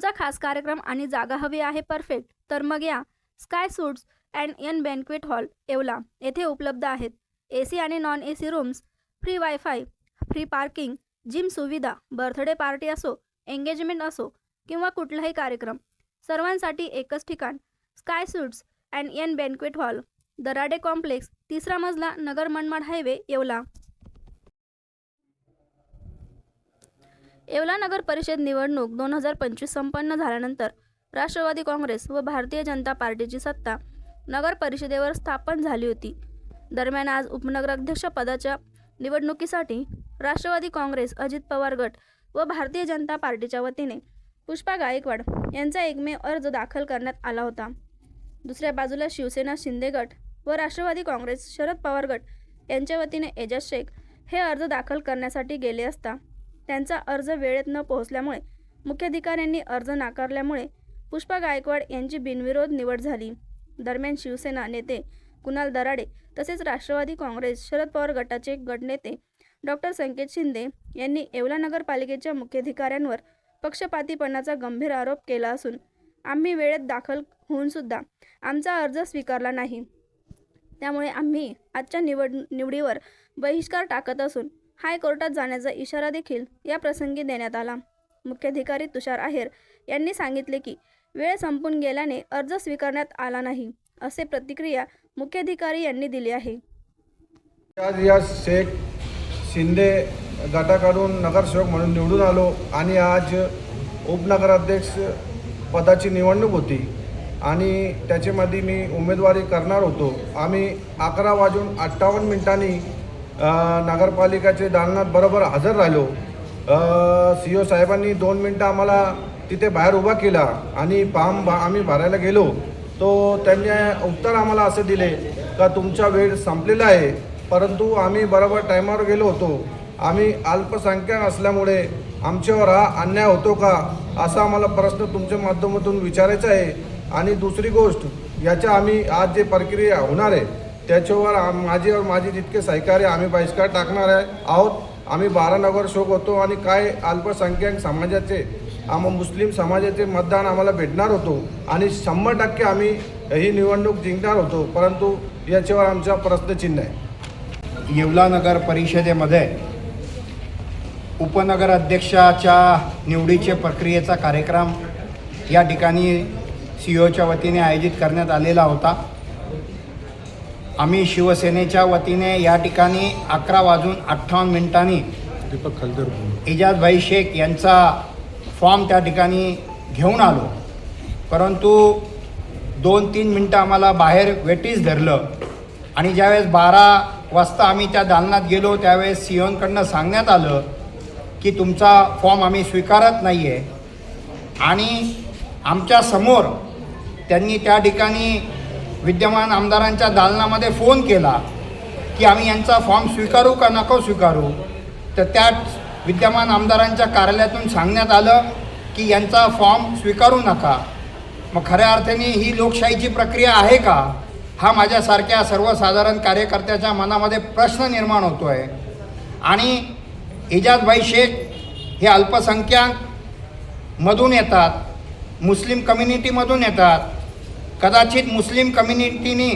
तुमचा खास कार्यक्रम आणि जागा हवी आहे परफेक्ट, तर मग या sky suites and n banquet hall Yeola येथे उपलब्ध आहेत. AC आणि non AC rooms, free wifi, free parking, gym सुविधा, बर्थडे पार्टी असो, एंगेजमेंट असो किंवा कुठलाही कार्यक्रम, सर्वांसाठी एकच ठिकाण. Sky suites and n banquet hall, Darade complex, 3रा मजला, नगर मनमाड हायवे, येवला. येवला नगर परिषद निवडणूक 2025 संपन्न झाल्यानंतर राष्ट्रवादी काँग्रेस व भारतीय जनता पार्टीची सत्ता नगर परिषदेवर स्थापन झाली होती. दरम्यान आज उपनगराध्यक्ष पदाच्या निवडणुकीसाठी राष्ट्रवादी काँग्रेस, अजित पवार गट व भारतीय जनता पार्टीच्या वतीने पुष्पा गायकवाड यांचा एकमेव अर्ज दाखल करण्यात आला होता. दुसऱ्या बाजूला शिवसेना शिंदे गट व राष्ट्रवादी काँग्रेस शरद पवार गट यांच्या वतीने एजाज शेख हे अर्ज दाखल करण्यासाठी गेले असता त्यांचा अर्ज वेळेत न पोहोचल्यामुळे मुख्याधिकाऱ्यांनी अर्ज नाकारल्यामुळे पुष्पा गायकवाड यांची बिनविरोध निवड झाली. दरम्यान शिवसेना नेते कुणाल दराडे तसेच राष्ट्रवादी काँग्रेस शरद पवार गटाचे गटनेते डॉक्टर संकेत शिंदे यांनी येवला नगरपालिकेच्या मुख्याधिकाऱ्यांवर पक्षपातीपणाचा गंभीर आरोप केला असून आम्ही वेळेत दाखल होऊन सुद्धा आमचा अर्ज स्वीकारला नाही, त्यामुळे आम्ही आजच्या निवडीवर बहिष्कार टाकत असून हायकोर्टात जाण्याचा इशारा देखील या प्रसंगी देण्यात आला. मुख्याधिकारी तुषार आहेर यांनी सांगितले की वेळ संपून गेल्याने अर्ज स्वीकारण्यात आला नाही, असे प्रतिक्रिया मुख्याधिकारी यांनी दिली आहे. एजाज शेख शिंदे गटाकडून नगरसेवक म्हणून निवडून आलो आणि आज उपनगराध्यक्ष पदाची निवडणूक होती आणि त्याच्यामध्ये मी उमेदवारी करणार होतो. आम्ही 11:58 नगरपालिकेचे दालनात बरोबर हजर राहिलो. CO साहेबांनी 2 मिनटं आम्हाला तिथे बाहेर उभा केला आणि आम्ही भरायला गेलो तो त्यांनी उत्तर आम्हाला असं दिले का तुमचा वेळ संपलेला आहे, परंतु आम्ही बरोबर टायमावर गेलो होतो. आम्ही अल्पसंख्याक असल्यामुळे आमच्यावर हा अन्याय होतो का असा आम्हाला प्रश्न तुमच्या माध्यमातून विचारायचा आहे. आणि दुसरी गोष्ट याच्या आम्ही आज जे प्रक्रिया होणार आहे त्याच्यावर माझे जितके सहकार्य आम्ही बहिष्कार टाकणार आहोत. आम्ही 12 नगरसेवक होतो आणि काय अल्पसंख्याक समाजाचे मुस्लिम समाजाचे मतदान आम्हाला भेटणार होतो आणि 100% आम्ही ही निवडणूक जिंकणार होतो, परंतु याच्यावर आमचा प्रश्नचिन्ह आहे. येवला नगर परिषदेमध्ये उपनगराध्यक्षाच्या निवडीचे प्रक्रियेचा कार्यक्रम या ठिकाणी COच्या वतीने आयोजित करण्यात आलेला होता. आम्ही शिवसेनेच्या वतीने या ठिकाणी 11:58 दीपक खलदर एजाज शेख यांचा फॉर्म त्या ठिकाणी घेऊन आलो, परंतु 2-3 मिनटं आम्हाला बाहेर वेटीस धरलं आणि ज्यावेळेस 12 वाजता आम्ही त्या दालनात गेलो त्यावेळेस COंकडनं सांगण्यात आलं की तुमचा फॉर्म आम्ही स्वीकारत नाही आहे. आणि आमच्या समोर त्यांनी त्या ठिकाणी विद्यमान आमदारांच्या दालनामध्ये फोन केला की आम्ही यांचा फॉर्म स्वीकारू का नको स्वीकारू. तर त्याच विद्यमान आमदारांच्या कार्यालयातून सांगण्यात आलं की यांचा फॉर्म स्वीकारू नका. मग खऱ्या अर्थाने ही लोकशाहीची प्रक्रिया आहे का, हा माझ्यासारख्या सर्वसाधारण कार्यकर्त्याच्या मनामध्ये प्रश्न निर्माण होतो आहे. आणि एजाज शेख हे अल्पसंख्याक मधून येतात, मुस्लिम कम्युनिटीमधून येतात. कदाचित मुस्लिम कम्युनिटीनी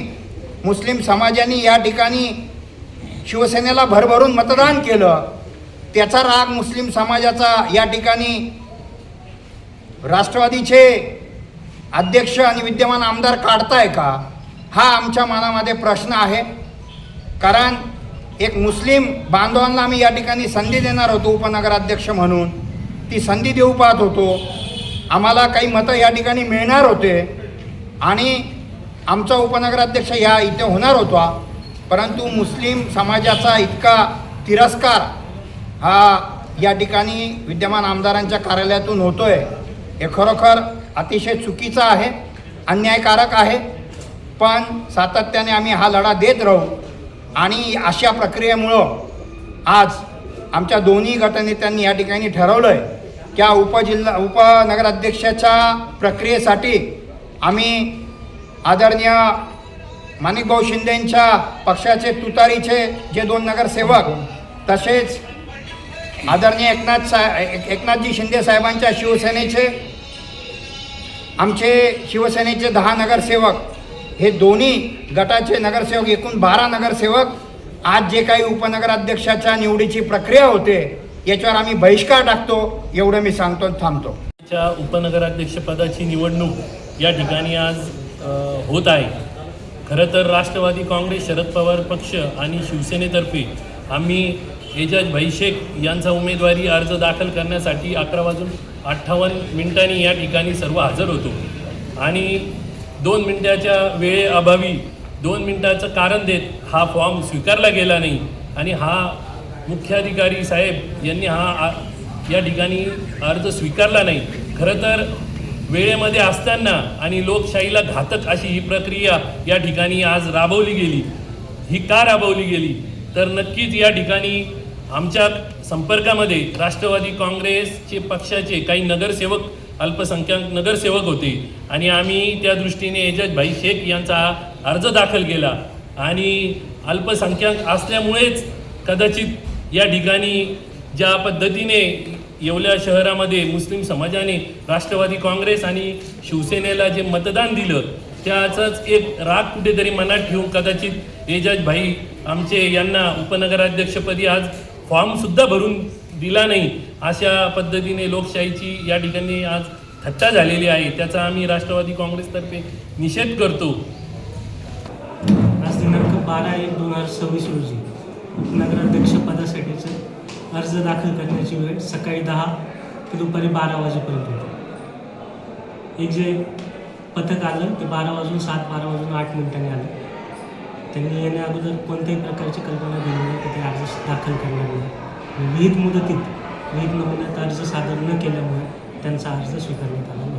मुस्लिम समाजाने या ठिकाणी शिवसेनेला भरभरून मतदान केलं, त्याचा राग मुस्लिम समाजाचा या ठिकाणी राष्ट्रवादीचे अध्यक्ष आणि विद्यमान आमदार काढताय का, हा आमच्या मनामध्ये प्रश्न आहे. कारण एक मुस्लिम बांधवांना आम्ही या ठिकाणी संधी देणार होतो उपनगराध्यक्ष म्हणून, ती संधी देऊ पाहत होतो. आम्हाला काही मतं या ठिकाणी मिळणार होते आणि आमचा उपनगराध्यक्ष या इथे होणार होता, परंतु मुस्लिम समाजाचा इतका तिरस्कार हा या ठिकाणी विद्यमान आमदारांच्या कार्यालयातून होतो आहे, हे खरोखर अतिशय चुकीचं आहे, अन्यायकारक आहे. पण सातत्याने आम्ही हा लढा देत राहू आणि अशा प्रक्रियेमुळं आज आमच्या दोन्ही गटनेत्यांनी या ठिकाणी ठरवलं आहे की उपनगराध्यक्षाच्या प्रक्रियेसाठी आम्ही आदरणीय माणिकभाऊ शिंदेंच्या पक्षाचे तुतारीचे जे 2 नगरसेवक तसेच आदरणीय एकनाथजी शिंदे साहेबांच्या शिवसेनेचे आमचे शिवसेनेचे 10 नगरसेवक, हे दोन्ही गटाचे नगरसेवक, एकूण 12 नगरसेवक, आज जे काही उपनगराध्यक्षाच्या निवडीची प्रक्रिया होते याच्यावर आम्ही बहिष्कार टाकतो, एवढं मी सांगतो आणि थांबतो. उपनगराध्यक्षपदाची निवडणूक या ठिकाणी आज होत आहे. खरं तर राष्ट्रवादी काँग्रेस, शरद पवार पक्ष आणि शिवसेनेतर्फे आम्ही एजाज भाई शेख यांचा उमेदवारी अर्ज दाखल करण्यासाठी 11:58 या ठिकाणी सर्व हजर होतो आणि 2 मिनिटाच्या वेळेअभावी 2 मिनिटाचं कारण देत हा फॉर्म स्वीकारला गेला नाही आणि हा मुख्याधिकारी साहेब यांनी या ठिकाणी अर्ज स्वीकारला नाही. खरं तर वेळेमध्ये असताना आणि लोकशाहीला घातक अशी ही प्रक्रिया या ठिकाणी आज राबवली गेली. ही का राबवली गेली तर नक्कीच या ठिकाणी आमच्या संपर्कामध्ये राष्ट्रवादी काँग्रेसचे पक्षाचे काही नगरसेवक, अल्पसंख्याक नगरसेवक होते आणि आम्ही त्या दृष्टीने एजाज भाई शेख यांचा अर्ज दाखल केला आणि अल्पसंख्याक असल्यामुळेच कदाचित या ठिकाणी ज्या पद्धतीने येवला शहरामध्ये मुस्लिम समाजाने राष्ट्रवादी काँग्रेस आणि शिवसेनेला जे मतदान दिलं त्याचाच एक राग कुठेतरी मनात ठेवून कदाचित एजाज भाई आमचे यांना उपनगराध्यक्षपदी आज फॉर्मसुद्धा भरून दिला नाही, अशा पद्धतीने लोकशाहीची या ठिकाणी आज थट्टा झालेली आहे. त्याचा आम्ही राष्ट्रवादी काँग्रेसतर्फे निषेध करतो. आज दिनांक 12/1/2026 रोजी उपनगराध्यक्षपदासाठीचं अर्ज दाखल करण्याची वेळ सकाळी 10 ते दुपारी 12 वाजेपर्यंत होती. एक जे पथक आलं ते 12:07 12:08 आलं. त्यांनी येण्या अगोदर कोणत्याही प्रकारची कल्पना दिली नाही की ते अर्ज दाखल करणार नाही. विहित मुदतीत विहित नमुन्यात अर्ज सादर न केल्यामुळे त्यांचा अर्ज स्वीकारण्यात आला.